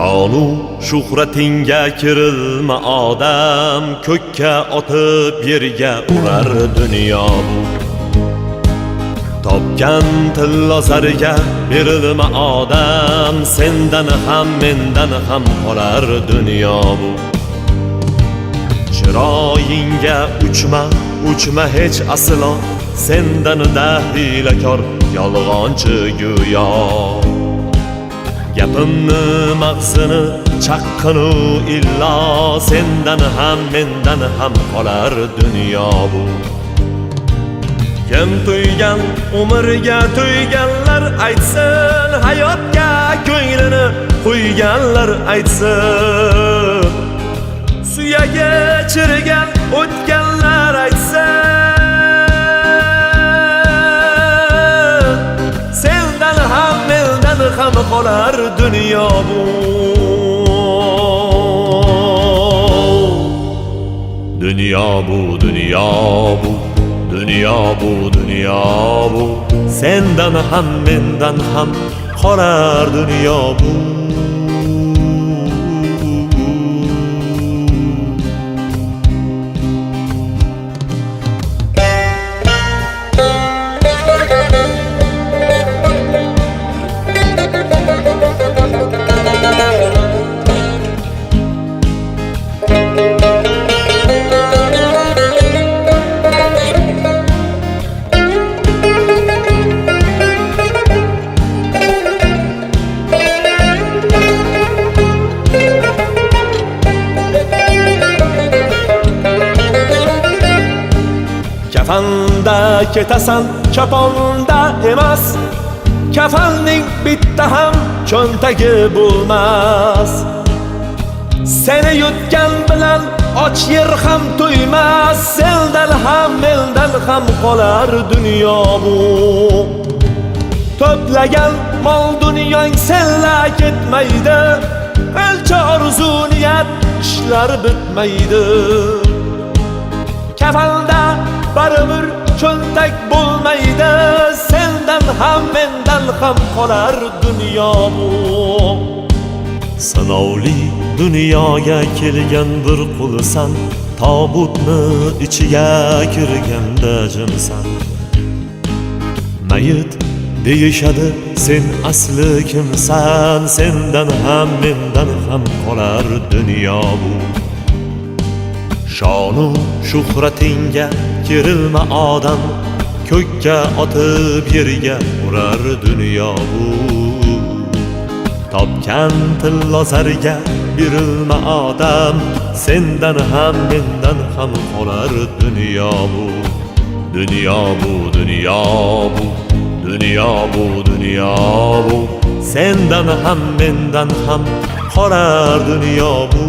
Shonu shuhratingga kirilma odam, ko'kka otib yerga urar dunyo bu. Topgan tilla zarga berilma odam, sendan ham mendan ham qolar dunyo bu. Chiroyingga uchma hech aslo, sendan dahlakor yolg'onchi go'yo. Gapimni mag'zini chaqqinu illo, sendan ham mendan ham qolar dunyo bu. Kim to'ygan umrga to'yganlar aytsin, hayotga ko'nglini qo'yganlar aytsin. Suyagi chirigan o'tganlar aytsin, sendan ham mendan ham qolar dunyo bu. Dunyo bu, dunyo bu, dunyo bu, dunyo bu, sendan ham mendan ham qolar dunyo bu. Kafanda ketasan, kaponda emas. Kafanning bitta ham cho'ntagi bo'lmas. Seni yutgan bilan och yer ham to'ymas. Sendan ham mendan ham qolar dunyo bu. To'plagan mol dunyong senla ketmaydi. Elcha orzu niyat ishlar bitmaydi. Kafanda baribir cho'ntak bo'lmaydi. Sendan ham mendan ham qolar dunyo bu. Sinovli dunyoga kelgan bir qulsan, tobutni ichiga kirganda jimsan. Mayit deyishadi, sen asli kimsan? Sendan ham mendan ham qolar dunyo bu. Shonu shuhratingga kirilma odam, ko'kka otib yerga urar dunyo bu. Topgan tilla zarga berilma odam, sendan ham mendan ham qolar dunyo bu. Dunyo bu, dunyo bu, dunyo bu, dunyo bu, sendan ham mendan ham qolar dunyo bu.